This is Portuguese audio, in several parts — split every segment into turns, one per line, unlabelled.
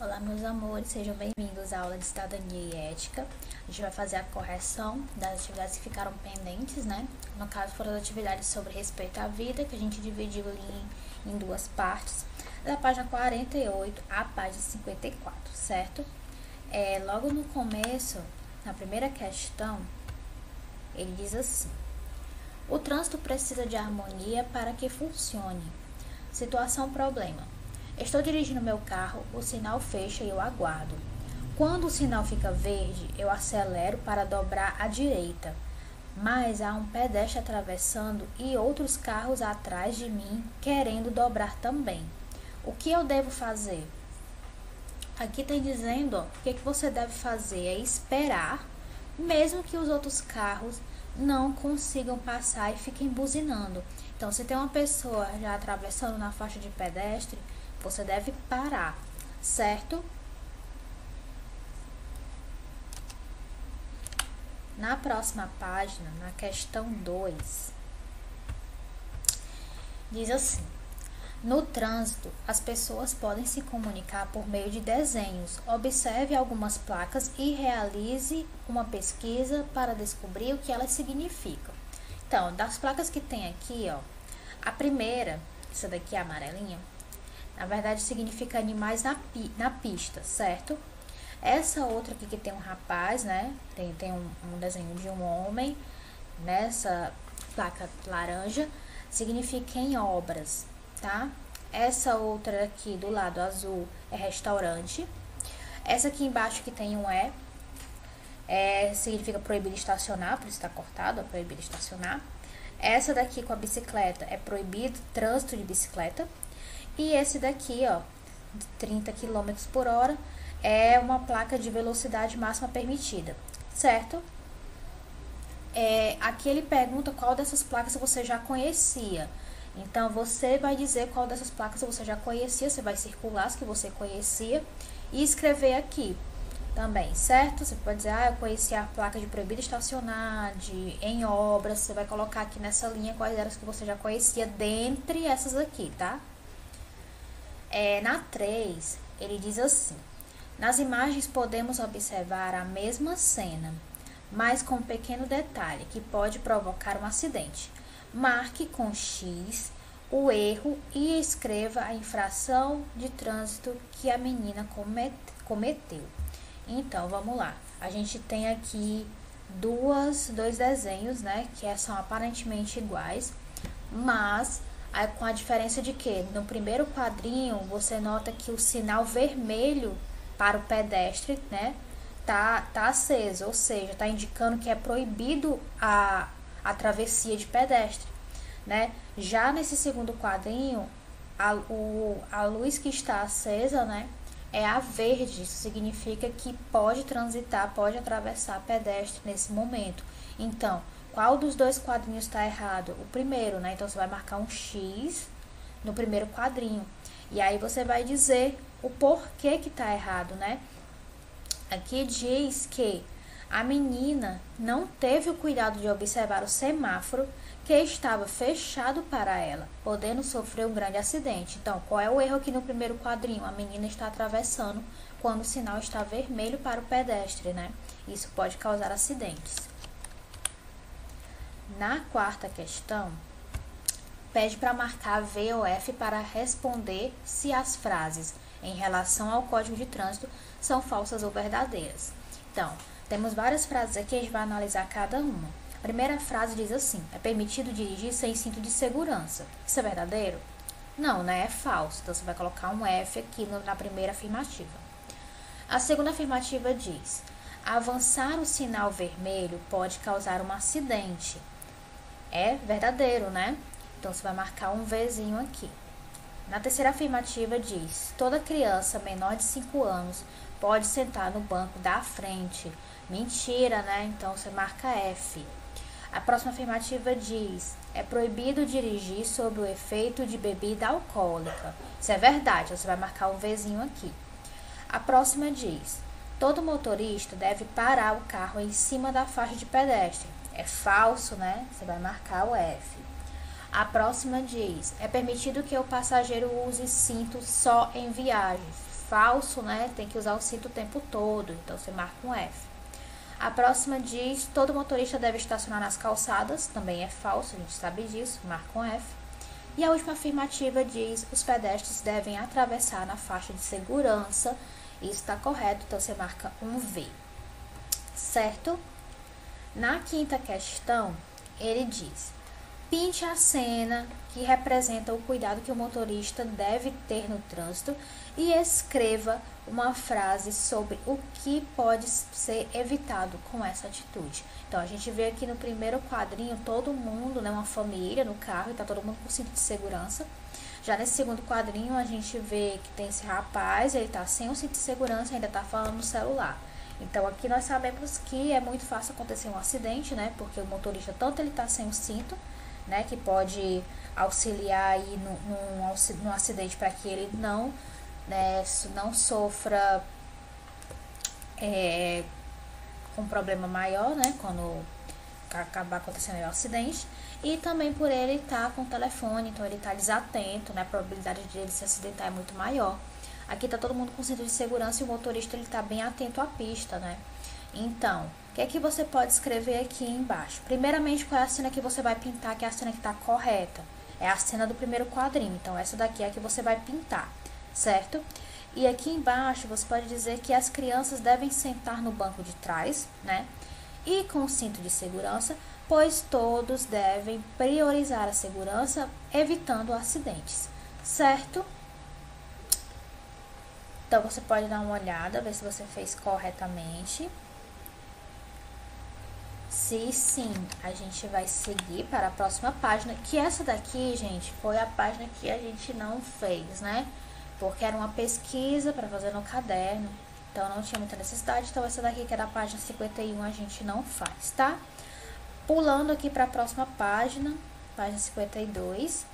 Olá, meus amores, sejam bem-vindos à aula de Cidadania e Ética. A gente vai fazer a correção das atividades que ficaram pendentes, né? No caso, foram as atividades sobre respeito à vida, que a gente dividiu ali em duas partes, da página 48 à página 54, certo? Logo no começo, na primeira questão, ele diz assim: o trânsito precisa de harmonia para que funcione. Situação problema. Estou dirigindo meu carro, o sinal fecha e eu aguardo. Quando o sinal fica verde, eu acelero para dobrar à direita. Mas há um pedestre atravessando e outros carros atrás de mim querendo dobrar também. O que eu devo fazer? Aqui tem dizendo, o que você deve fazer é esperar, mesmo que os outros carros não consigam passar e fiquem buzinando. Então, se tem uma pessoa já atravessando na faixa de pedestre, você deve parar, certo? Na próxima página, na questão 2, diz assim: no trânsito, as pessoas podem se comunicar por meio de desenhos. Observe algumas placas e realize uma pesquisa para descobrir o que elas significam. Então, das placas que tem aqui, ó, a primeira, essa daqui é amarelinha, na verdade significa animais na pista, certo? Essa outra aqui que tem um rapaz, né? Tem um desenho de um homem nessa placa laranja, significa em obras, tá? Essa outra aqui do lado azul é restaurante. Essa aqui embaixo que tem um significa proibido estacionar, por isso está cortado, é proibido estacionar. Essa daqui com a bicicleta é proibido trânsito de bicicleta. E esse daqui, ó, de 30 km por hora, é uma placa de velocidade máxima permitida, certo? Aqui ele pergunta qual dessas placas você já conhecia. Então, você vai dizer qual dessas placas você já conhecia, você vai circular as que você conhecia e escrever aqui também, certo? Você pode dizer, eu conhecia a placa de proibido estacionar, em obras, você vai colocar aqui nessa linha quais eram as que você já conhecia, dentre essas aqui, tá? Na 3, ele diz assim: nas imagens podemos observar a mesma cena, mas com um pequeno detalhe que pode provocar um acidente. Marque com X o erro e escreva a infração de trânsito que a menina cometeu. Então, vamos lá. A gente tem aqui dois desenhos, né, que são aparentemente iguais, mas com a diferença de que no primeiro quadrinho você nota que o sinal vermelho para o pedestre, né, tá aceso, ou seja, tá indicando que é proibido a travessia de pedestre, né? Já nesse segundo quadrinho, a luz que está acesa, né, é a verde. Isso significa que pode transitar, pode atravessar pedestre nesse momento. Então, qual dos dois quadrinhos está errado? O primeiro, né? Então, você vai marcar um X no primeiro quadrinho. E aí, você vai dizer o porquê que está errado, né? Aqui diz que a menina não teve o cuidado de observar o semáforo que estava fechado para ela, podendo sofrer um grande acidente. Então, qual é o erro aqui no primeiro quadrinho? A menina está atravessando quando o sinal está vermelho para o pedestre, né? Isso pode causar acidentes. Na quarta questão, pede para marcar V ou F para responder se as frases em relação ao Código de Trânsito são falsas ou verdadeiras. Então, temos várias frases aqui, a gente vai analisar cada uma. A primeira frase diz assim: é permitido dirigir sem cinto de segurança. Isso é verdadeiro? Não, né? É falso. Então, você vai colocar um F aqui na primeira afirmativa. A segunda afirmativa diz: avançar o sinal vermelho pode causar um acidente. É verdadeiro, né? Então, você vai marcar um Vzinho aqui. Na terceira afirmativa diz: toda criança menor de 5 anos pode sentar no banco da frente. Mentira, né? Então, você marca F. A próxima afirmativa diz: é proibido dirigir sob o efeito de bebida alcoólica. Isso é verdade, então você vai marcar um Vzinho aqui. A próxima diz: todo motorista deve parar o carro em cima da faixa de pedestre. É falso, né? Você vai marcar o F. A próxima diz: é permitido que o passageiro use cinto só em viagens. falso, né? Tem que usar o cinto o tempo todo, então você marca um F. A próxima diz, todo motorista deve estacionar nas calçadas, também é falso, a gente sabe disso, marca um F. E a última afirmativa diz, os pedestres devem atravessar na faixa de segurança, isso está correto, então você marca um V, certo? Na quinta questão, ele diz, pinte a cena que representa o cuidado que o motorista deve ter no trânsito e escreva uma frase sobre o que pode ser evitado com essa atitude. Então, a gente vê aqui no primeiro quadrinho todo mundo, né, uma família no carro, e tá todo mundo com cinto de segurança. Já nesse segundo quadrinho, a gente vê que tem esse rapaz, ele tá sem o cinto de segurança e ainda tá falando no celular. Então, aqui nós sabemos que é muito fácil acontecer um acidente, né, porque o motorista, tanto ele tá sem o cinto, né, que pode auxiliar aí no acidente para que ele não, né, não sofra um problema maior, né, quando acabar acontecendo o acidente, e também por ele estar com o telefone, então ele está desatento, né, a probabilidade de ele se acidentar é muito maior. Aqui está todo mundo com cinto de segurança e o motorista ele está bem atento à pista, né. Então, o que é que você pode escrever aqui embaixo? Primeiramente, qual é a cena que você vai pintar, que é a cena que está correta? É a cena do primeiro quadrinho, então essa daqui é a que você vai pintar, certo? E aqui embaixo você pode dizer que as crianças devem sentar no banco de trás, né? E com o cinto de segurança, pois todos devem priorizar a segurança, evitando acidentes, certo? Então, você pode dar uma olhada, ver se você fez corretamente. Se sim, a gente vai seguir para a próxima página, que essa daqui, gente, foi a página que a gente não fez, né? Porque era uma pesquisa para fazer no caderno, então não tinha muita necessidade. Então, essa daqui, que é da página 51, a gente não faz, tá? Pulando aqui para a próxima página, página 52,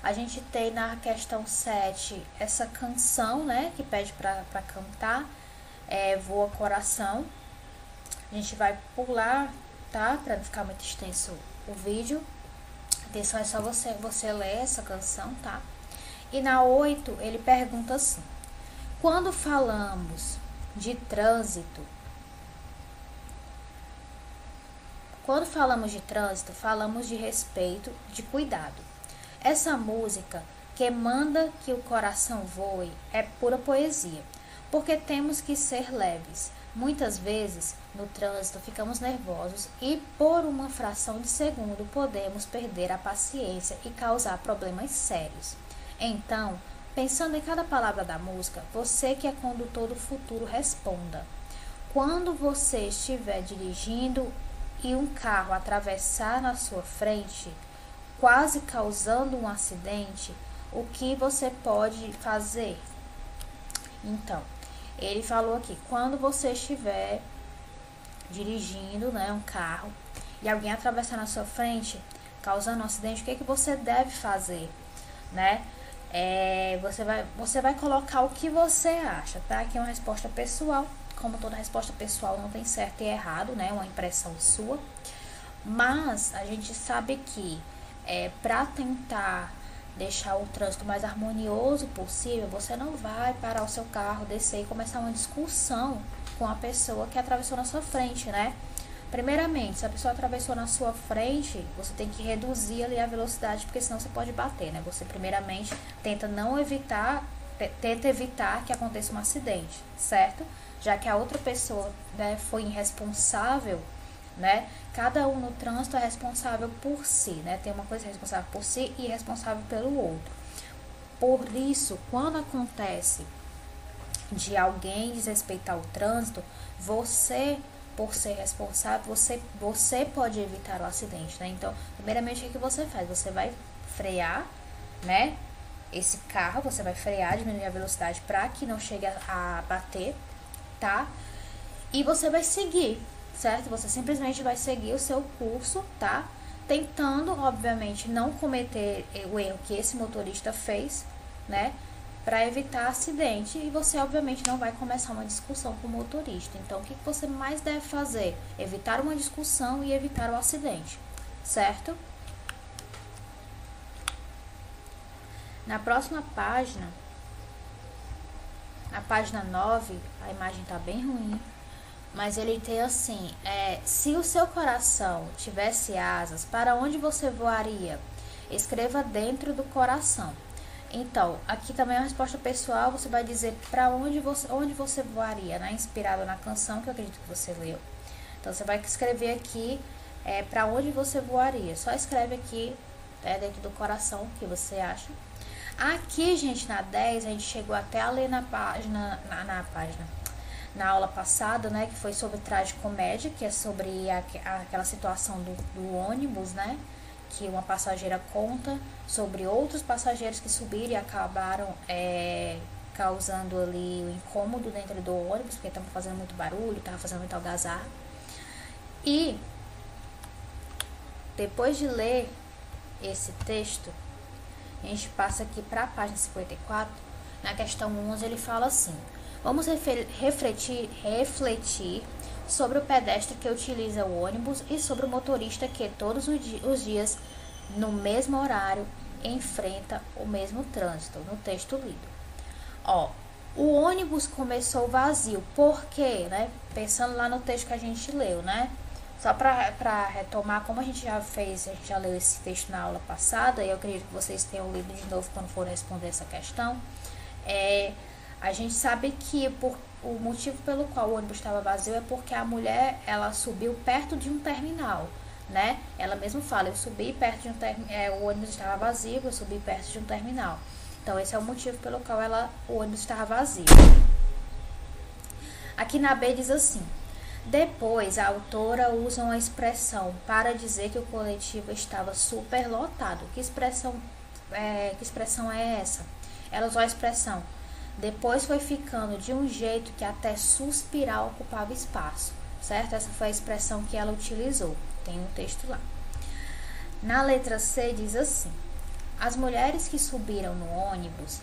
a gente tem na questão 7 essa canção, né? Que pede para cantar, Voa Coração. A gente vai pular, tá? Para não ficar muito extenso o vídeo. Atenção, é só você ler essa canção, tá? E na 8, ele pergunta assim: quando falamos de trânsito, falamos de respeito, de cuidado. Essa música que manda que o coração voe é pura poesia, porque temos que ser leves. Muitas vezes, no trânsito, ficamos nervosos e, por uma fração de segundo, podemos perder a paciência e causar problemas sérios. Então, pensando em cada palavra da música, você que é condutor do futuro, responda. Quando você estiver dirigindo e um carro atravessar na sua frente, quase causando um acidente, o que você pode fazer? Então, ele falou aqui, quando você estiver dirigindo, né, um carro e alguém atravessar na sua frente, causando um acidente, o que você deve fazer, né? Você vai colocar o que você acha, tá? Aqui é uma resposta pessoal, como toda resposta pessoal não tem certo e errado, né? Uma impressão sua, mas a gente sabe que para tentar deixar o trânsito mais harmonioso possível, você não vai parar o seu carro, descer e começar uma discussão com a pessoa que atravessou na sua frente, né? Primeiramente, se a pessoa atravessou na sua frente, você tem que reduzir ali a velocidade, porque senão você pode bater, né? Você primeiramente tenta evitar que aconteça um acidente, certo? Já que a outra pessoa, né, foi irresponsável, né? Cada um no trânsito é responsável por si, né? Tem uma coisa responsável por si e responsável pelo outro. Por isso, quando acontece de alguém desrespeitar o trânsito, você, por ser responsável, você pode evitar o acidente, né? Então, primeiramente, o que você faz? Você vai frear, né? Esse carro, você vai frear, diminuir a velocidade para que não chegue a bater, tá? E você vai seguir, certo? Você simplesmente vai seguir o seu curso, tá? Tentando, obviamente, não cometer o erro que esse motorista fez, né? Para evitar acidente. E você, obviamente, não vai começar uma discussão com o motorista. Então, o que você mais deve fazer? Evitar uma discussão e evitar o acidente, certo? Na próxima página, Na página 9, a imagem tá bem ruim, mas ele tem assim, se o seu coração tivesse asas, para onde você voaria? Escreva dentro do coração. Então, aqui também é uma resposta pessoal, você vai dizer para onde você voaria, né? Inspirado na canção que eu acredito que você leu. Então, você vai escrever aqui para onde você voaria. Só escreve aqui dentro do coração o que você acha. Aqui, gente, na 10, a gente chegou até a ler na aula passada, né, que foi sobre tragicomédia, que é sobre aquela situação do ônibus, né, que uma passageira conta sobre outros passageiros que subiram e acabaram causando ali o incômodo dentro do ônibus, porque estava fazendo muito barulho, estava fazendo muita algazarra. E depois de ler esse texto, a gente passa aqui para a página 54, na questão 11, ele fala assim: vamos refletir sobre o pedestre que utiliza o ônibus e sobre o motorista que todos os dias, no mesmo horário, enfrenta o mesmo trânsito, no texto lido. O ônibus começou vazio, por quê, né? Pensando lá no texto que a gente leu, né? Só para retomar, como a gente já leu esse texto na aula passada, e eu acredito que vocês tenham lido de novo quando forem responder essa questão, a gente sabe que o motivo pelo qual o ônibus estava vazio é porque a mulher, ela subiu perto de um terminal, né? Ela mesma fala, eu subi perto de um terminal, o ônibus estava vazio, eu subi perto de um terminal. Então, esse é o motivo pelo qual o ônibus estava vazio. Aqui na B diz assim: depois, a autora usa uma expressão para dizer que o coletivo estava superlotado. Que expressão é essa? Ela usou a expressão: depois foi ficando de um jeito que até suspirar ocupava espaço, certo? Essa foi a expressão que ela utilizou. Tem um texto lá. Na letra C diz assim: as mulheres que subiram no ônibus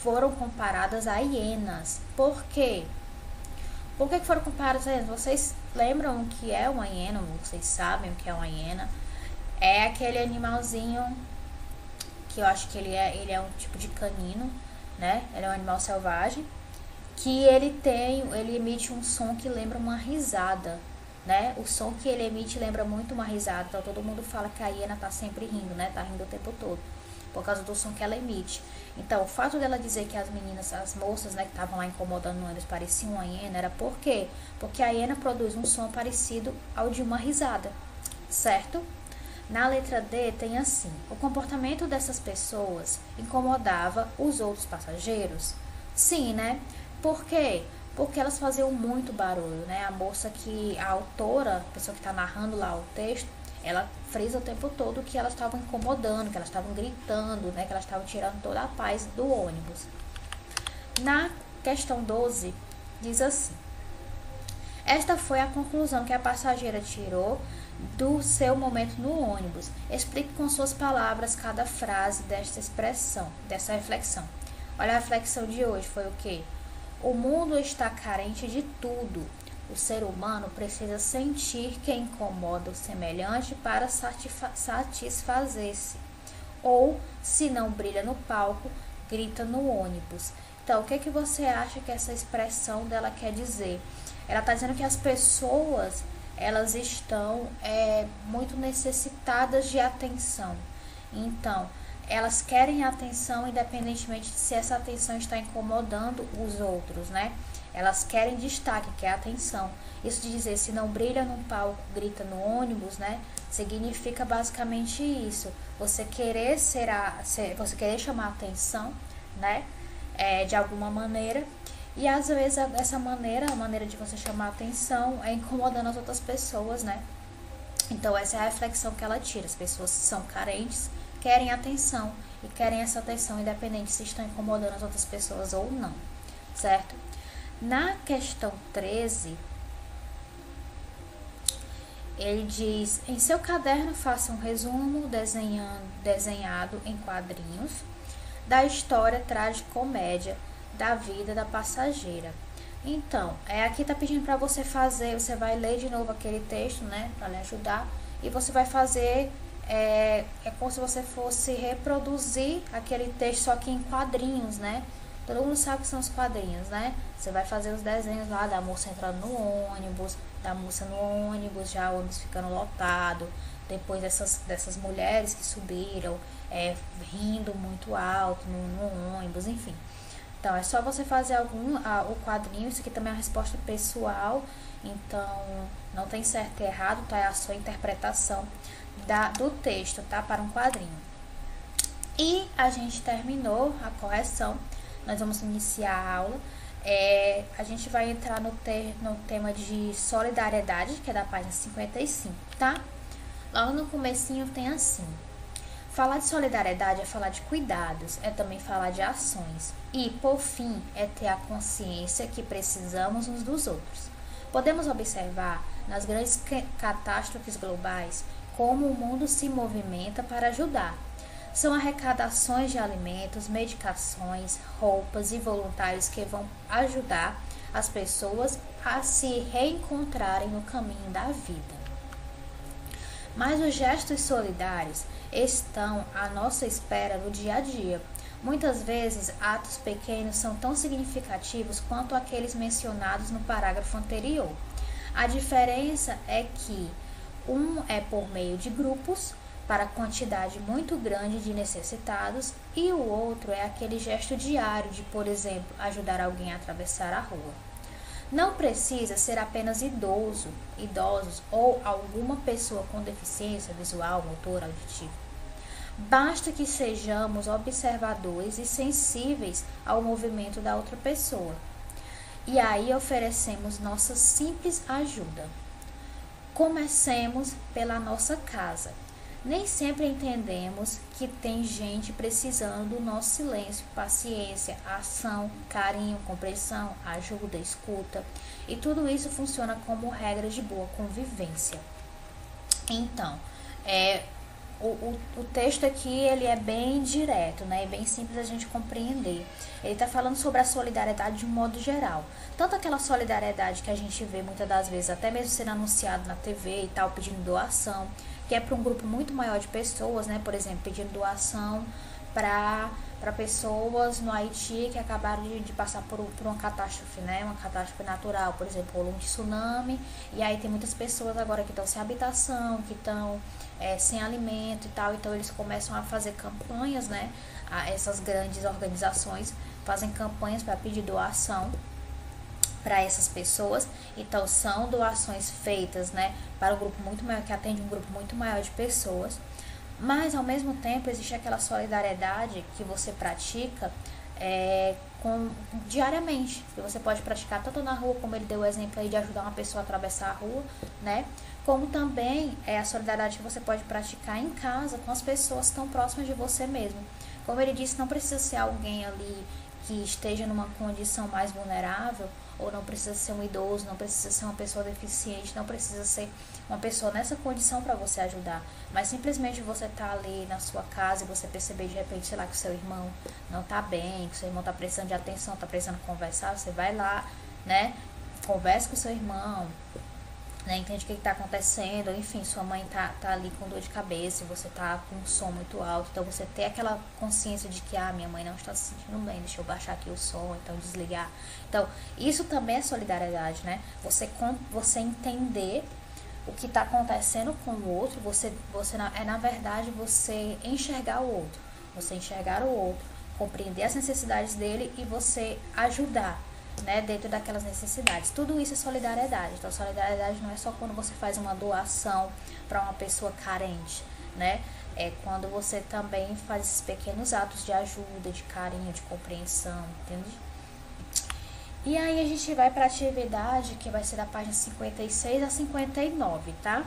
foram comparadas a hienas. Por quê? Por que foram comparadas a hienas? Vocês lembram o que é uma hiena? Vocês sabem o que é uma hiena? É aquele animalzinho que eu acho que ele é um tipo de canino, né? Ele é um animal selvagem que ele emite um som que lembra uma risada, né? O som que ele emite lembra muito uma risada. Então todo mundo fala que a hiena tá sempre rindo, né? Tá rindo o tempo todo, por causa do som que ela emite. Então, o fato dela dizer que as meninas, as moças, né, que estavam lá incomodando eles, pareciam uma hiena, era por quê? Porque a hiena produz um som parecido ao de uma risada, certo? Na letra D tem assim: o comportamento dessas pessoas incomodava os outros passageiros? Sim, né? Por quê? Porque elas faziam muito barulho, né? A autora, a pessoa que está narrando lá o texto, ela frisa o tempo todo que elas estavam incomodando, que elas estavam gritando, né? Que elas estavam tirando toda a paz do ônibus. Na questão 12, diz assim: esta foi a conclusão que a passageira tirou do seu momento no ônibus. Explique com suas palavras cada frase desta expressão, dessa reflexão. Olha, a reflexão de hoje foi o quê? O mundo está carente de tudo. O ser humano precisa sentir que incomoda o semelhante para satisfazer-se. Ou, se não brilha no palco, grita no ônibus. Então, o que você acha que essa expressão dela quer dizer? Ela está dizendo que as pessoas, elas estão muito necessitadas de atenção. Então, elas querem atenção independentemente de se essa atenção está incomodando os outros, né? Elas querem destaque, que é a atenção. Isso de dizer, se não brilha no palco, grita no ônibus, né? Significa basicamente isso. Você querer você querer chamar a atenção, né? De alguma maneira. E às vezes essa maneira, a maneira de você chamar a atenção é incomodando as outras pessoas, né? Então essa é a reflexão que ela tira. As pessoas são carentes, querem atenção e querem essa atenção independente se estão incomodando as outras pessoas ou não, certo? Na questão 13, ele diz: em seu caderno faça um resumo desenhado em quadrinhos da história tragicomédia da vida da passageira. Então, aqui tá pedindo para você fazer, você vai ler de novo aquele texto, né, para lhe ajudar, e você vai fazer, é como se você fosse reproduzir aquele texto só que em quadrinhos, né, Todo mundo sabe que são os quadrinhos, né? Você vai fazer os desenhos lá da moça entrando no ônibus, da moça no ônibus, já o ônibus ficando lotado, depois dessas mulheres que subiram, rindo muito alto no ônibus, enfim. Então, é só você fazer o quadrinho. Isso aqui também é uma resposta pessoal, então não tem certo e errado, tá? É a sua interpretação do texto, tá? Para um quadrinho. E a gente terminou a correção. Nós vamos iniciar a aula. A gente vai entrar no tema de solidariedade, que é da página 55, tá? Logo no comecinho tem assim: falar de solidariedade é falar de cuidados, é também falar de ações. E, por fim, é ter a consciência que precisamos uns dos outros. Podemos observar nas grandes catástrofes globais como o mundo se movimenta para ajudar. São arrecadações de alimentos, medicações, roupas e voluntários que vão ajudar as pessoas a se reencontrarem no caminho da vida. Mas os gestos solidários estão à nossa espera no dia a dia. Muitas vezes, atos pequenos são tão significativos quanto aqueles mencionados no parágrafo anterior. A diferença é que um é por meio de grupos, para quantidade muito grande de necessitados, e o outro é aquele gesto diário de, por exemplo, ajudar alguém a atravessar a rua. Não precisa ser apenas idosos ou alguma pessoa com deficiência visual, motor, auditiva. Basta que sejamos observadores e sensíveis ao movimento da outra pessoa. E aí oferecemos nossa simples ajuda. Comecemos pela nossa casa. Nem sempre entendemos que tem gente precisando do nosso silêncio, paciência, ação, carinho, compreensão, ajuda, escuta. E tudo isso funciona como regra de boa convivência. Então, o texto aqui ele é bem direto, né? É bem simples a gente compreender. Ele está falando sobre a solidariedade de um modo geral. Tanto aquela solidariedade que a gente vê muitas das vezes, até mesmo sendo anunciado na TV e tal, pedindo doação, que é para um grupo muito maior de pessoas, né? Por exemplo, pedindo doação para pessoas no Haiti que acabaram de passar por uma catástrofe, né? Uma catástrofe natural, por exemplo, um tsunami. E aí tem muitas pessoas agora que estão sem habitação, que estão sem alimento e tal. Então eles começam a fazer campanhas, né? Essas grandes organizações fazem campanhas para pedir doação para essas pessoas. Então são doações feitas, né, para um grupo muito maior, que atende um grupo muito maior de pessoas, mas ao mesmo tempo existe aquela solidariedade que você pratica diariamente, que você pode praticar tanto na rua, como ele deu o exemplo aí de ajudar uma pessoa a atravessar a rua, né, como também a solidariedade que você pode praticar em casa com as pessoas tão próximas de você mesmo. Como ele disse, não precisa ser alguém ali que esteja numa condição mais vulnerável, ou não precisa ser um idoso, não precisa ser uma pessoa deficiente, não precisa ser uma pessoa nessa condição para você ajudar, mas simplesmente você tá ali na sua casa e você perceber de repente, sei lá, que o seu irmão não tá bem, que o seu irmão tá precisando de atenção, tá precisando conversar, você vai lá, né, conversa com o seu irmão, né, entende o que está acontecendo, enfim, sua mãe tá ali com dor de cabeça, você tá com um som muito alto, então você ter aquela consciência de que, minha mãe não está se sentindo bem, deixa eu baixar aqui o som, então desligar. Então, isso também é solidariedade, né, você entender o que está acontecendo com o outro, na verdade, você enxergar o outro, compreender as necessidades dele e você ajudar, né, dentro daquelas necessidades. Tudo isso é solidariedade. Então, solidariedade não é só quando você faz uma doação para uma pessoa carente, né? É quando você também faz esses pequenos atos de ajuda, de carinho, de compreensão, entende? E aí a gente vai para a atividade que vai ser da página 56 a 59, tá?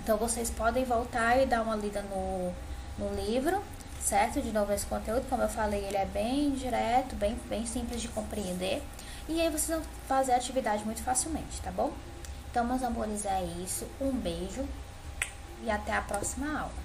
Então, vocês podem voltar e dar uma lida no livro, certo? De novo, esse conteúdo, como eu falei, ele é bem direto, bem simples de compreender. E aí vocês vão fazer a atividade muito facilmente, tá bom? Então, meus amores, é isso. Um beijo e até a próxima aula.